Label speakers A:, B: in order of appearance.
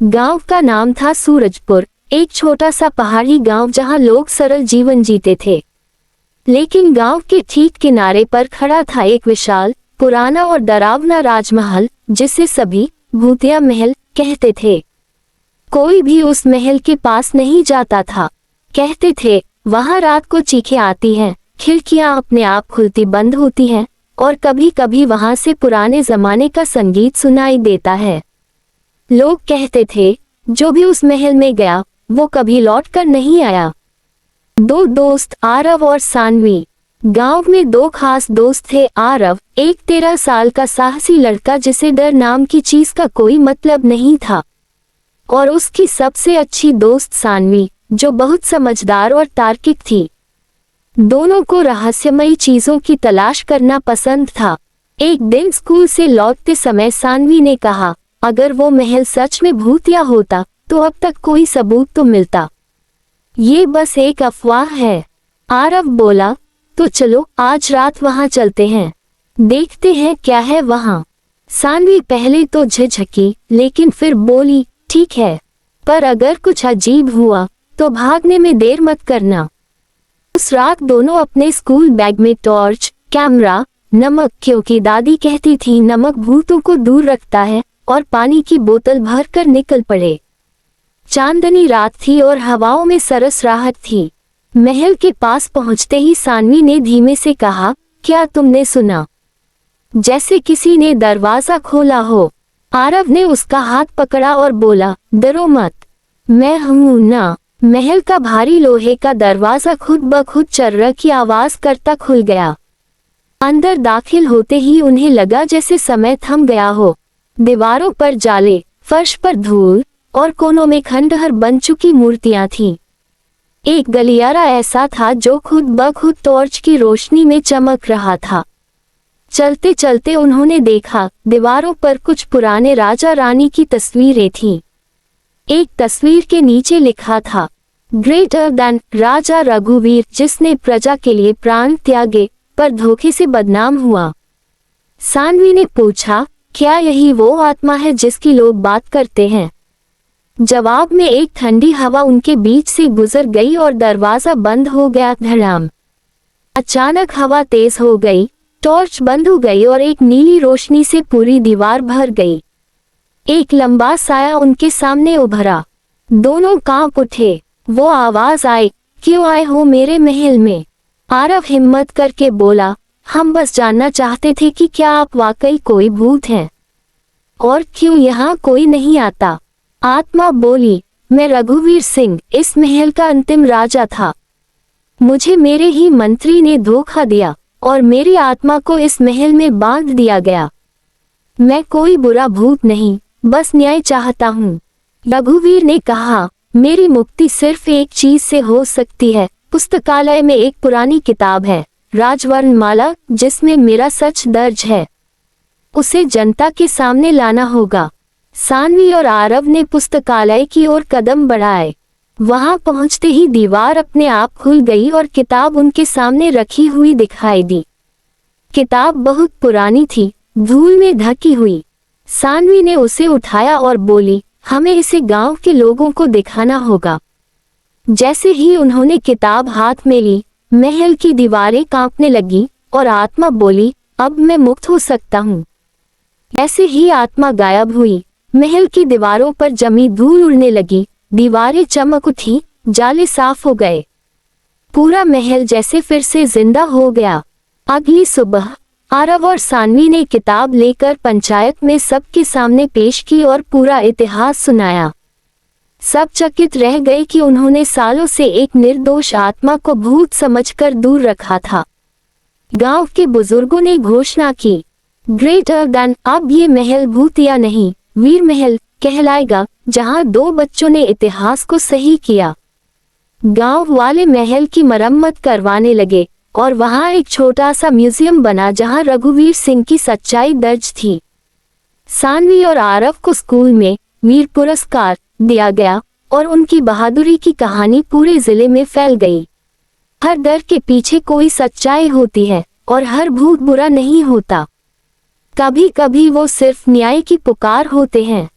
A: गांव का नाम था सूरजपुर, एक छोटा सा पहाड़ी गांव जहां लोग सरल जीवन जीते थे। लेकिन गांव के ठीक किनारे पर खड़ा था एक विशाल, पुराना और डरावना राजमहल, जिसे सभी भूतिया महल कहते थे। कोई भी उस महल के पास नहीं जाता था। कहते थे वहां रात को चीखें आती हैं, खिड़कियां अपने आप खुलती बंद होती हैं और कभी कभी वहां से पुराने जमाने का संगीत सुनाई देता है। लोग कहते थे जो भी उस महल में गया वो कभी लौट कर नहीं आया। दो दोस्त आरव और सानवी। गांव में दो खास दोस्त थे। आरव एक 13 साल का साहसी लड़का जिसे डर नाम की चीज का कोई मतलब नहीं था, और उसकी सबसे अच्छी दोस्त सानवी जो बहुत समझदार और तार्किक थी। दोनों को रहस्यमयी चीजों की तलाश करना पसंद था। एक दिन स्कूल से लौटते समय सानवी ने कहा, अगर वो महल सच में भूतिया होता तो अब तक कोई सबूत तो मिलता। ये बस एक अफवाह है। आरव बोला, तो चलो आज रात वहां चलते हैं, देखते हैं क्या है वहां। सानवी पहले तो झिझकी, लेकिन फिर बोली, ठीक है, पर अगर कुछ अजीब हुआ तो भागने में देर मत करना। उस रात दोनों अपने स्कूल बैग में टॉर्च, कैमरा, नमक, क्योंकि दादी कहती थी नमक भूतों को दूर रखता है, और पानी की बोतल भरकर निकल पड़े। चांदनी रात थी और हवाओं में सरस राहत थी। महल के पास पहुंचते ही सानवी ने धीमे से कहा, क्या तुमने सुना? जैसे किसी ने दरवाजा खोला हो। आरव ने उसका हाथ पकड़ा और बोला, डरो मत, मैं हूं ना। महल का भारी लोहे का दरवाजा खुद ब खुद चर्र की आवाज करता खुल गया। अंदर दाखिल होते ही उन्हें लगा जैसे समय थम गया हो। दीवारों पर जाले, फर्श पर धूल और कोनों में खंडहर बन चुकी मूर्तियां थीं। एक गलियारा ऐसा था जो खुद ब खुद टॉर्च की रोशनी में चमक रहा था। चलते चलते उन्होंने देखा दीवारों पर कुछ पुराने राजा रानी की तस्वीरें थीं। एक तस्वीर के नीचे लिखा था, ग्रेटर देन राजा रघुवीर, जिसने प्रजा के लिए प्राण त्यागे पर धोखे से बदनाम हुआ। सानवी ने पूछा, क्या यही वो आत्मा है जिसकी लोग बात करते हैं? जवाब में एक ठंडी हवा उनके बीच से गुजर गई और दरवाजा बंद हो गया। धड़ाम। अचानक हवा तेज हो गई, टॉर्च बंद हो गई और एक नीली रोशनी से पूरी दीवार भर गई। एक लंबा साया उनके सामने उभरा। दोनों कांप उठे। वो आवाज आई, क्यों आए हो मेरे महल में? आरव हिम्मत करके बोला, हम बस जानना चाहते थे कि क्या आप वाकई कोई भूत हैं, और क्यों यहाँ कोई नहीं आता। आत्मा बोली, मैं रघुवीर सिंह इस महल का अंतिम राजा था। मुझे मेरे ही मंत्री ने धोखा दिया और मेरी आत्मा को इस महल में बांध दिया गया। मैं कोई बुरा भूत नहीं, बस न्याय चाहता हूँ। रघुवीर ने कहा, मेरी मुक्ति सिर्फ एक चीज से हो सकती है। पुस्तकालय में एक पुरानी किताब है, राजवर्णमाला, जिसमें मेरा सच दर्ज है। उसे जनता के सामने लाना होगा। सानवी और आरव ने पुस्तकालय की ओर कदम बढ़ाए। वहां पहुंचते ही दीवार अपने आप खुल गई और किताब उनके सामने रखी हुई दिखाई दी। किताब बहुत पुरानी थी, धूल में ढकी हुई। सानवी ने उसे उठाया और बोली, हमें इसे गांव के लोगों को दिखाना होगा। जैसे ही उन्होंने किताब हाथ में ली, महल की दीवारें कांपने लगी और आत्मा बोली, अब मैं मुक्त हो सकता हूँ। ऐसे ही आत्मा गायब हुई। महल की दीवारों पर जमी धूल उड़ने लगी, दीवारें चमक उठी, जाले साफ हो गए। पूरा महल जैसे फिर से जिंदा हो गया। अगली सुबह आरव और सानवी ने किताब लेकर पंचायत में सबके सामने पेश की और पूरा इतिहास सुनाया। सब चकित रह गए कि उन्होंने सालों से एक निर्दोष आत्मा को भूत समझकर दूर रखा था। गांव के बुजुर्गों ने घोषणा की, ग्रेटर देन, अब ये महल भूतिया नहीं, वीर महल कहलाएगा, जहां दो बच्चों ने इतिहास को सही किया। गांव वाले महल की मरम्मत करवाने लगे और वहां एक छोटा सा म्यूजियम बना जहां रघुवीर सिंह की सच्चाई दर्ज थी। सानवी और आरव को स्कूल में वीर पुरस्कार दिया गया और उनकी बहादुरी की कहानी पूरे जिले में फैल गई। हर डर के पीछे कोई सच्चाई होती है और हर भूत बुरा नहीं होता। कभी कभी वो सिर्फ न्याय की पुकार होते हैं।